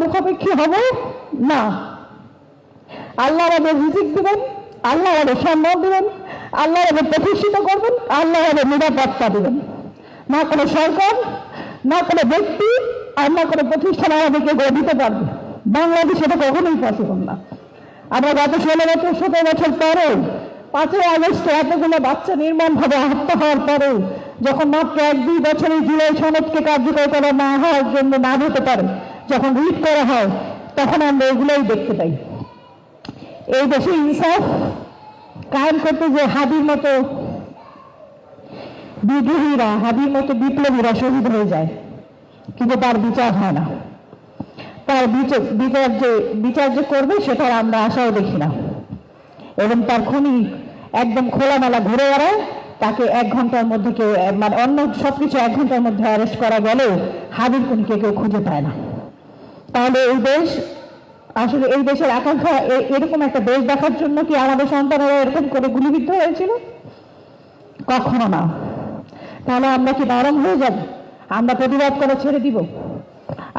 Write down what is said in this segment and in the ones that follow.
মুখাপেক্ষী হব না। আল্লাহ আমাদের রিজিক দিবেন, আল্লাহ আমাদের সম্মান দিবেন, আল্লাহ আমাদের প্রতিষ্ঠিত করবেন, আল্লাহ আমাদের নিরাপত্তা দিবেন। না কোনো সরকার, না কোনো ব্যক্তি, আর না কোনো প্রতিষ্ঠান আমাদেরকে গড়ে দিতে পারবে। বাংলাদেশে এটা কখনোই পসিবল না। আমরা গত 16 বছর 17 বছর পরেও 5ই আগস্টে এতগুলো বাচ্চা নির্মমভাবে হত্যা হওয়ার পরেও যখন মাত্র 1-2 বছরের জুলাই সনদকে কার্যকর করা না হওয়ার জন্য না হতে পারে, যখন রিট করা হয়, তখন আমরা এগুলোই দেখতে পাই। এই দেশে ইনসাফ কায়েম করতে যে হাদির মতো বিদ্রোহীরা, হাদির মতো বিপ্লবীরা শহীদ হয়ে যায়, কিন্তু তার বিচার হয় না। তার বিচার যে করবে সেটার আমরা আশাও দেখি না। এবং তার খুনি একদম খোলামেলা ঘুরে বেড়ায়, তাকে 1 ঘন্টার মধ্যে কেউ, মানে অন্য সবকিছু 1 ঘন্টার মধ্যে অ্যারেস্ট করা গেলেও হাদির খুনিকে কেউ খুঁজে পায় না। তাহলে এই দেশ আসলে, এই দেশের আকাঙ্ক্ষা এরকম একটা দেশ দেখার জন্য কি আমাদের সন্তানেরা এরকম করে গুলিবিদ্ধ হয়েছিল? কখনো না। তাহলে আমরা কি নরম হয়ে যাব? আমরা প্রতিবাদ করে ছেড়ে দিব?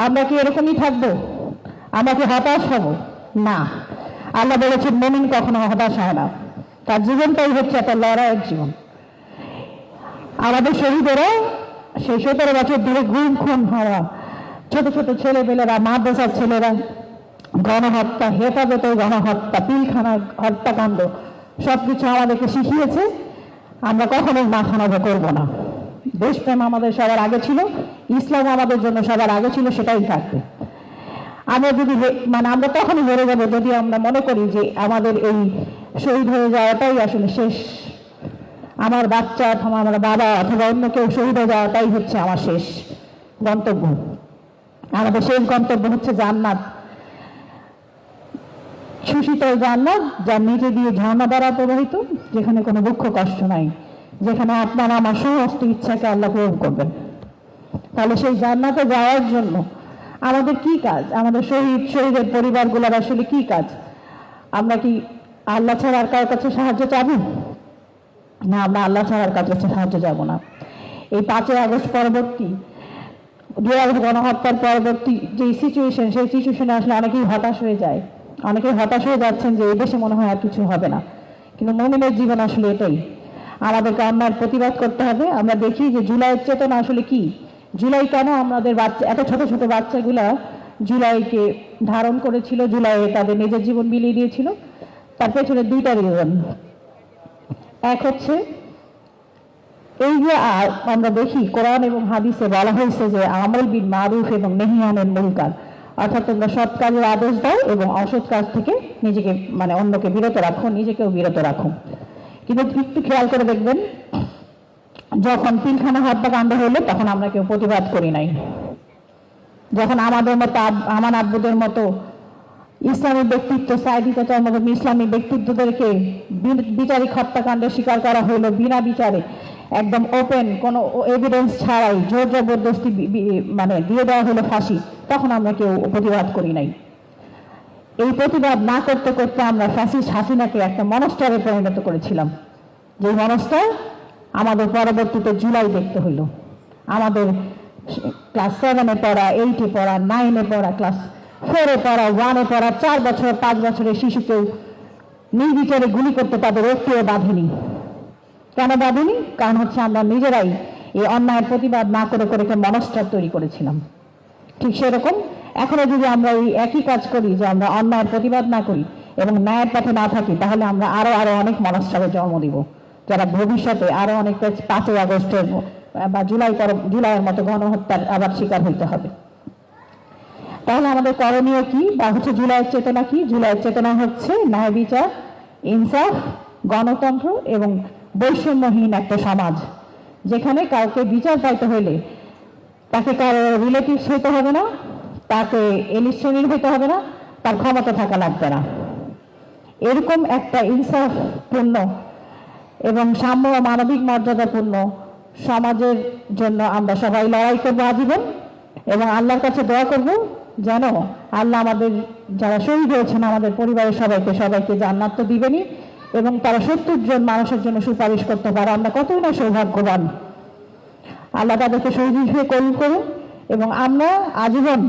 আমরা কি এরকমই থাকবো? আমরা কি হতাশ হব? না। আল্লাহ বলেছেন মুমিন কখনো হতাশ হয় না, তার জীবনটাই হচ্ছে একটা লড়াইয়ের জীবন। আমাদের শহীদেরা সেই 17 বছর ধরে গুম খুন হওয়া ছোট ছোট ছেলেপেলেরা, মাদ্রাসার ছেলেরা, গণহত্যা, হেফাজতে গণহত্যা, পিলখানা হত্যাকাণ্ড সবকিছু আমাদেরকে শিখিয়েছে আমরা কখনোই মাথা নত করবো না। দেশপ্রেম আমাদের সবার আগে ছিল, ইসলাম আমাদের জন্য সবার আগে ছিল, সেটাই থাকবে। আমরা যদি আমরা তখনই মরে যাবো যদি আমরা মনে করি যে আমাদের এই শহীদ হয়ে যাওয়াটাই আসলে শেষ, আমার বাচ্চা অথবা আমার বাবা অথবা অন্য কেউ শহীদ হয়ে যাওয়াটাই হচ্ছে আমার শেষ গন্তব্য। আমাদের শেষ গন্তব্য হচ্ছে জান্নাত, সুশীতল জান্নাত, যার নিচে দিয়ে ঝর্ণা দ্বারা প্রবাহিত, যেখানে কোনো দুঃখ কষ্ট নাই, যেখানে আপনার আমার সমস্ত ইচ্ছাকে আল্লাহ পূরণ করবেন। তাহলে সেই জান্নাতে যাওয়ার জন্য আমাদের কি কাজ? আমাদের শহীদের পরিবারগুলোর আসলে কি কাজ? আমরা কি আল্লাহ ছাড়া আর কারোর কাছে সাহায্য চাবো না? আমরা আল্লাহ ছাড়া আর কারোর কাছে সাহায্য যাব না। এই 5ই আগস্ট পরবর্তী, গণহত্যার পরবর্তী যে সিচুয়েশন, সেই সিচুয়েশনে আসলে অনেকেই হতাশ হয়ে যায়, অনেকেই হতাশ হয়ে যাচ্ছেন যে এই দেশে মনে হয় আর কিছু হবে না। কিন্তু মুমিনের জীবন আসলে এটাই, আমাদেরকে অন্যায়ের প্রতিবাদ করতে হবে। আমরা দেখি যে জুলাইয়ের চেতনা আসলে কি, জুলাই কেন আমাদের বাচ্চা, এত ছোট ছোট বাচ্চাগুলা জুলাইকে ধারণ করেছিল, জুলাইয়ে তাদের নিজের জীবন বিলিয়ে দিয়েছিল। তার পেছনে 2টা রিজন। এক হচ্ছে এই যে আমরা দেখি কোরআন এবং হাদিসে বলা হয়েছে যে আমল বিল মারুফ এবং নেহি আনিল মুনকার, অর্থাৎ তোমরা সৎ কাজের আদেশ দাও এবং অসৎ কাজ থেকে নিজেকে, অন্যকে বিরত রাখো, নিজেকেও বিরত রাখো। কিন্তু একটু খেয়াল করে দেখবেন, যখন পিলখানা হত্যাকাণ্ড হলো তখন আমরা কেউ প্রতিবাদ করি নাই। যখন আমাদের মতো, আমার আব্বুদের মতো ইসলামী ব্যক্তিত্ব, সাইদি চাচার মতো ইসলামী ব্যক্তিত্বদেরকে বিচারিক হত্যাকাণ্ডের শিকার করা হলো বিনা বিচারে, একদম ওপেন, কোনো এভিডেন্স ছাড়াই জোর জবরদস্তি দিয়ে দেওয়া হলো ফাঁসি, তখন আমরা কেউ প্রতিবাদ করি নাই। এই প্রতিবাদ না করতে করতে আমরা ফ্যাসিস্ট হাসিনাকে একটা মনস্টারে পরিণত করেছিলাম, যে মনস্টার আমাদের পরবর্তীতে জুলাই দেখতে হইল। আমাদের ক্লাস 7-এ পড়া, 8-এ পড়া, 9-এ পড়া, ক্লাস 4-এ পড়া, 1-এ পড়া 4 বছর 5 বছরের শিশুকেও নির্বিচারে গুলি করতে তাদের একটুও বাঁধেনি। কেন বাঁধেনি? কারণ হচ্ছে আমরা নিজেরাই এই অন্যায়ের প্রতিবাদ না করে করে মনস্টার তৈরি করেছিলাম। ঠিক সেরকম এখনো যদি আমরা এই একই কাজ করি, যে আমরা অন্যায়ের প্রতিবাদ না করি এবং ন্যায়ের পথে না থাকি, তাহলে আমরা আরো অনেক মনস্টারের জন্ম দিব, যারা ভবিষ্যতে আরো অনেক 5ই আগস্টের বা জুলাইয়ের মতো গণহত্যার আবার শিকার হইতে হবে। তাহলে আমাদের করণীয় কি, বা হচ্ছে জুলাইয়ের চেতনা কি? জুলাইয়ের চেতনা হচ্ছে ন্যায় বিচার, ইনসাফ, গণতন্ত্র এবং বৈষম্যহীন একটা সমাজ, যেখানে কাউকে বিচার পাইতে হইলে তাকে কারো রিলেটিভস হইতে হবে না, তাকে এলিট শ্রেণীর হইতে হবে না, তার ক্ষমতা থাকা লাগবে না। এরকম একটা ইনসাফপূর্ণ এবং সাম্য মানবিক মর্যাদাপূর্ণ সমাজের জন্য আমরা সবাই লড়াই করবো আজীবন, এবং আল্লাহর কাছে দোয়া করব যেন আল্লাহ আমাদের যারা শহীদ হয়েছেন, আমাদের পরিবারের সবাইকে জান্নাত তো দিবেনই, এবং তারা 70 জন মানুষের জন্য সুপারিশ করতে পারে। আমরা কতই না সৌভাগ্যবান। আল্লাহ তাদেরকে শহীদ হিসেবে কবুল করুন এবং আমরা আজীবন